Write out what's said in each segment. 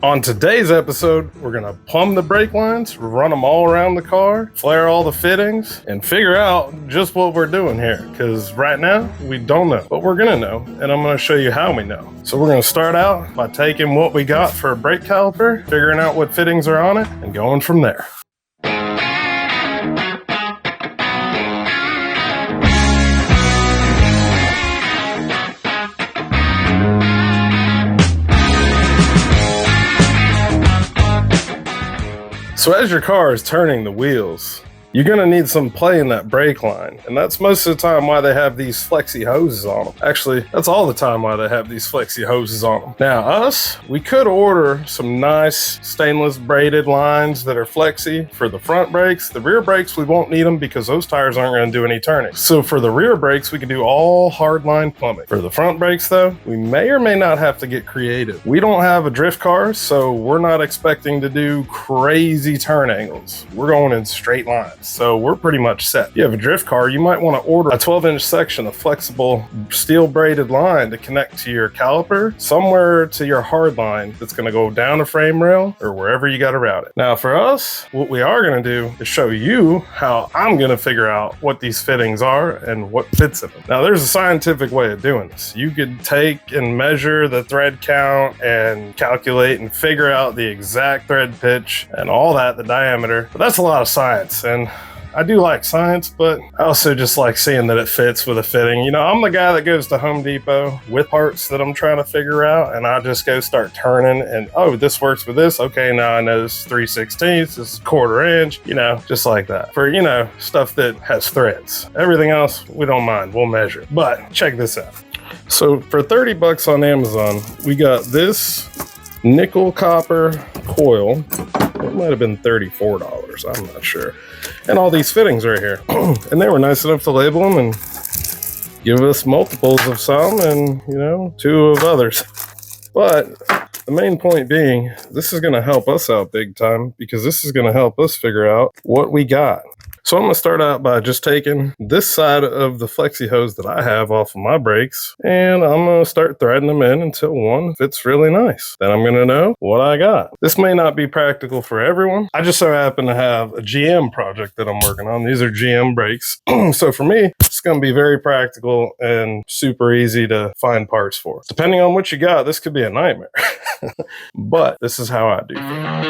On today's episode, we're going to plumb the brake lines, run them all around the car, flare all the fittings, and figure out just what we're doing here. Because right now, we don't know, but we're going to know, and I'm going to show you how we know. So we're going to start out by taking what we got for a brake caliper, figuring out what fittings are on it, and going from there. So as your car is turning the wheels, you're going to need some play in that brake line. And that's most of the time why they have these flexi hoses on them. Actually, that's all the time why they have these flexi hoses on them. Now, we could order some nice stainless braided lines that are flexi for the front brakes. The rear brakes, we won't need them because those tires aren't going to do any turning. So for the rear brakes, we can do all hard line plumbing. For the front brakes, though, we may or may not have to get creative. We don't have a drift car, so we're not expecting to do crazy turn angles. We're going in straight lines. So we're pretty much set. If you have a drift car, you might want to order a 12-inch section of flexible steel braided line to connect to your caliper somewhere to your hard line that's going to go down a frame rail or wherever you got to route it. Now for us, what we are going to do is show you how I'm going to figure out what these fittings are and what fits in them. Now there's a scientific way of doing this. You could take and measure the thread count and calculate and figure out the exact thread pitch and all that, the diameter, but that's a lot of science. And I do like science, but I also just like seeing that it fits with a fitting. You know, I'm the guy that goes to Home Depot with parts that I'm trying to figure out, and I just go start turning and, oh, this works with this. Okay, now I know this is 3/16, this is 1/4 inch, you know, just like that. For, you know, stuff that has threads. Everything else, we don't mind, we'll measure. But check this out. So for $30 on Amazon, we got this nickel copper coil. It might have been $34, I'm not sure. And all these fittings right here. And they were nice enough to label them and give us multiples of some and, you know, 2 of others. But the main point being, this is going to help us out big time because this is going to help us figure out what we got. So I'm going to start out by just taking this side of the flexi hose that I have off of my brakes, and I'm going to start threading them in until one fits really nice. Then I'm going to know what I got. This may not be practical for everyone. I just so happen to have a GM project that I'm working on. These are GM brakes. So for me, it's going to be very practical and super easy to find parts for. Depending on what you got, this could be a nightmare. But this is how I do things.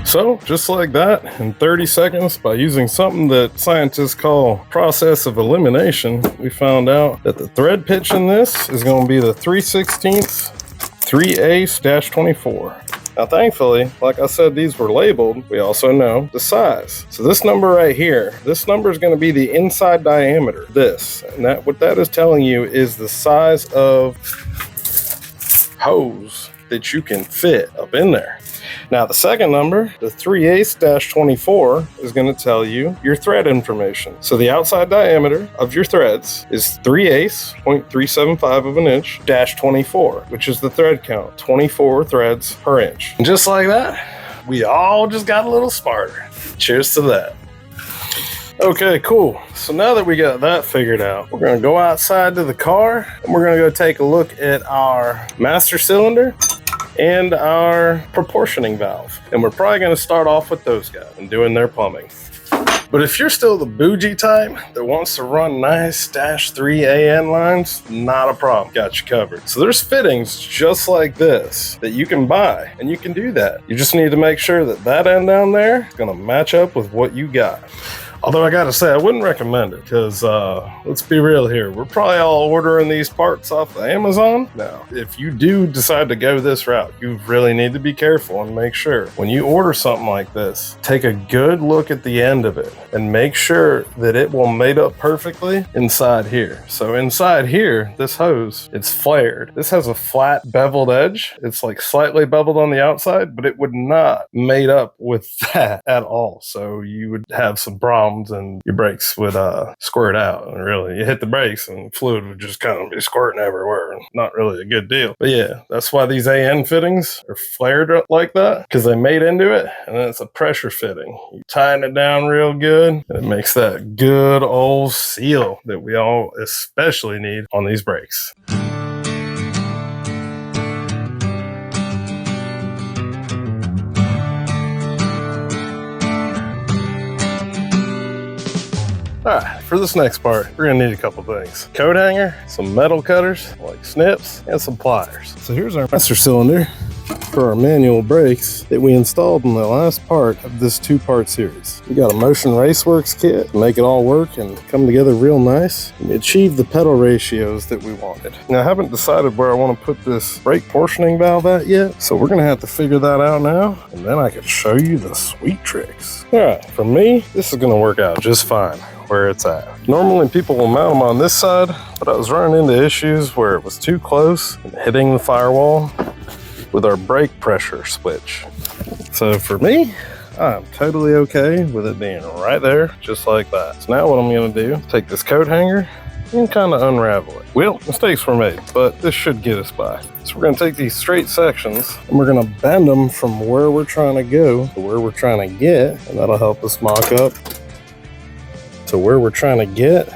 So, just like that, in 30 seconds, by using something that scientists call process of elimination, we found out that the thread pitch in this is going to be the 3/16 3/8-24. Now, thankfully, like I said, these were labeled. We also know the size. So this number right here, this number is going to be the inside diameter, this. And that what that is telling you is the size of hose that you can fit up in there. Now, the second number, the 3/8-24, is going to tell you your thread information. So the outside diameter of your threads is 3/8.375 of an inch -24, which is the thread count, 24 threads per inch. And just like that, we all just got a little smarter. Cheers to that. Okay, cool. So now that we got that figured out, we're going to go outside to the car and we're going to go take a look at our master cylinder and our proportioning valve. And we're probably going to start off with those guys and doing their plumbing. But if you're still the bougie type that wants to run nice -3 AN lines, not a problem. Got you covered. So there's fittings just like this that you can buy, and you can do that. You just need to make sure that that end down there is going to match up with what you got. Although I gotta say, I wouldn't recommend it because let's be real here. We're probably all ordering these parts off of Amazon. Now, if you do decide to go this route, you really need to be careful and make sure when you order something like this, take a good look at the end of it and make sure that it will mate up perfectly inside here. So inside here, this hose, it's flared. This has a flat beveled edge. It's like slightly beveled on the outside, but it would not mate up with that at all. So you would have some problems problems and your brakes would squirt out. And really, you hit the brakes and fluid would just kind of be squirting everywhere. Not really a good deal. But yeah, that's why these AN fittings are flared up like that, because they made into it, and then it's a pressure fitting. You tighten it down real good, and it makes that good old seal that we all especially need on these brakes. Alright, for this next part, we're going to need a couple things. Coat hanger, some metal cutters, like snips, and some pliers. So here's our master cylinder for our manual brakes that we installed in the last part of this 2-part series. We got a Motion Raceworks kit to make it all work and come together real nice and achieve the pedal ratios that we wanted. Now, I haven't decided where I want to put this brake portioning valve at yet, so we're going to have to figure that out now, and then I can show you the sweet tricks. Alright, for me, this is going to work out just fine where it's at. Normally people will mount them on this side, but I was running into issues where it was too close and hitting the firewall with our brake pressure switch. So for me, I'm totally okay with it being right there, just like that. So now what I'm gonna do, take this coat hanger and kind of unravel it. Well, mistakes were made, but this should get us by. So we're gonna take these straight sections and we're gonna bend them from where we're trying to go to where we're trying to get, and that'll help us mock up to where we're trying to get.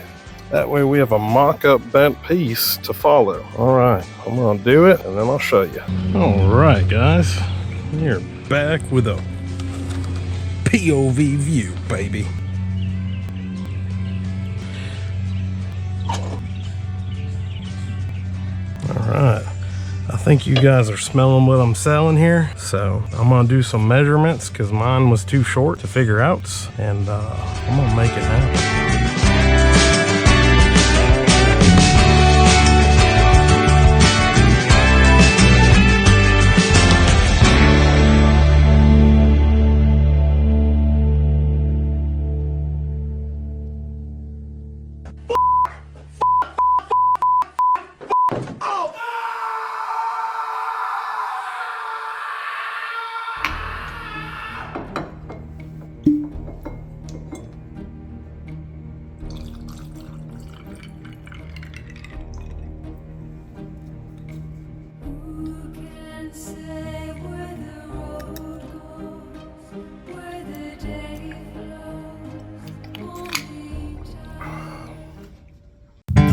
That way we have a mock-up bent piece to follow. All right, I'm gonna do it and then I'll show you. All right, guys, you're back with a POV view, baby. All right, I think you guys are smelling what I'm selling here. So I'm gonna do some measurements because mine was too short to figure out, and I'm gonna make it happen.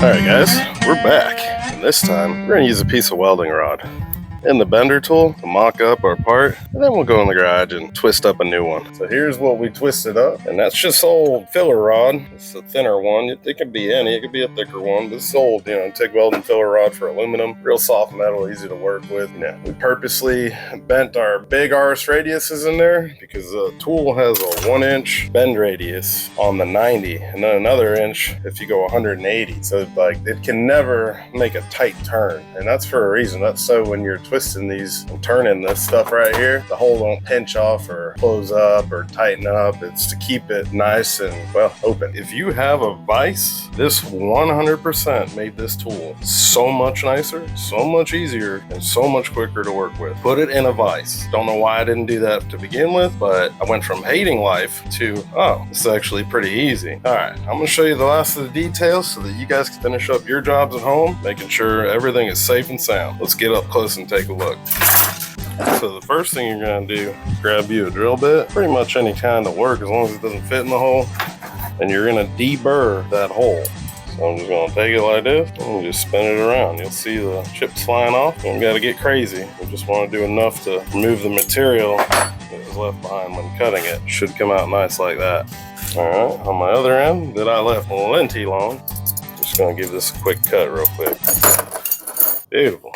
Alright guys, we're back, and this time we're going to use a piece of welding rod and the bender tool to mock up our part, and then we'll go in the garage and twist up a new one. So here's what we twisted up, and that's just old filler rod. It's a thinner one. It could be any, it could be a thicker one, but it's old, TIG welding filler rod for aluminum, real soft metal, easy to work with. We purposely bent our big arse radiuses in there because the tool has a 1-inch bend radius on the 90 and then another inch if you go 180. So it can never make a tight turn, and that's for a reason. That's so when you're twisting these and turning this stuff right here, the hole don't pinch off or close up or tighten up. It's to keep it nice and, well, open. If you have a vise, this 100% made this tool so much nicer, so much easier, and so much quicker to work with. Put it in a vise. Don't know why I didn't do that to begin with, but I went from hating life to, oh, this is actually pretty easy. All right, I'm gonna show you the last of the details so that you guys can finish up your jobs at home, making sure everything is safe and sound. Let's get up close and take a look. So the first thing you're going to do, grab you a drill bit, pretty much any kind of work as long as it doesn't fit in the hole, and you're going to deburr that hole. So I'm just going to take it like this and just spin it around. You'll see the chips flying off. You don't got to get crazy. You just want to do enough to remove the material that was left behind when cutting it. Should come out nice like that. All right, on my other end that I left plenty long, just going to give this a quick cut real quick. Beautiful.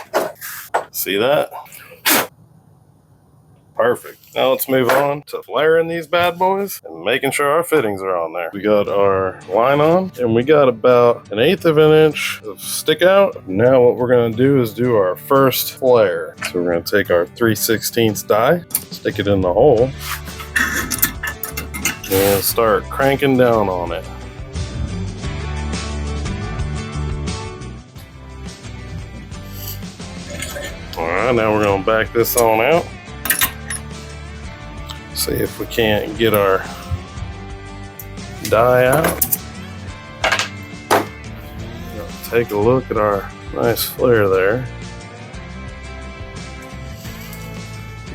See that? Perfect. Now let's move on to layering these bad boys and making sure our fittings are on there. We got our line on, and we got about 1/8 of an inch of stick out. Now what we're going to do is do our first flare. So we're going to take our 3/16 die, stick it in the hole, and start cranking down on it. Alright, now we're going to back this on out. See if we can't get our die out. Take a look at our nice flare there.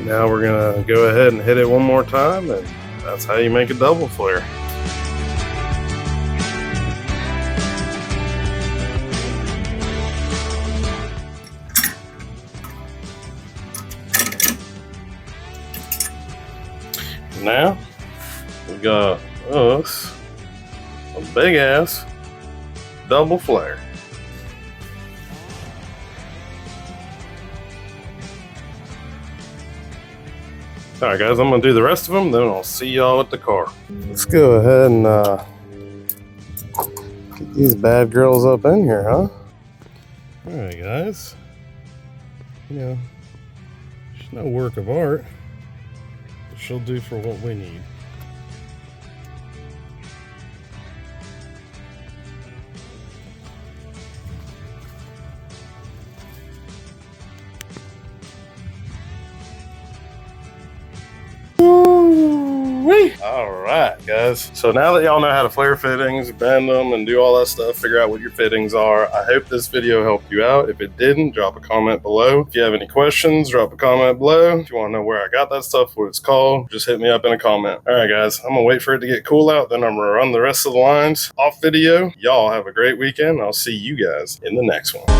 Now we're gonna go ahead and hit it one more time, and that's how you make a double flare. Now we got us a big ass double flare. All right, guys, I'm gonna do the rest of them, then I'll see y'all at the car. Let's go ahead and get these bad girls up in here, huh? All right, guys. You know, she's no work of art, but she'll do for what we need. Alright, guys. So now that y'all know how to flare fittings, bend them, and do all that stuff, figure out what your fittings are, I hope this video helped you out. If it didn't, drop a comment below. If you have any questions, drop a comment below. If you want to know where I got that stuff, what it's called, just hit me up in a comment. Alright, guys. I'm going to wait for it to get cool out, then I'm going to run the rest of the lines off video. Y'all have a great weekend. I'll see you guys in the next one.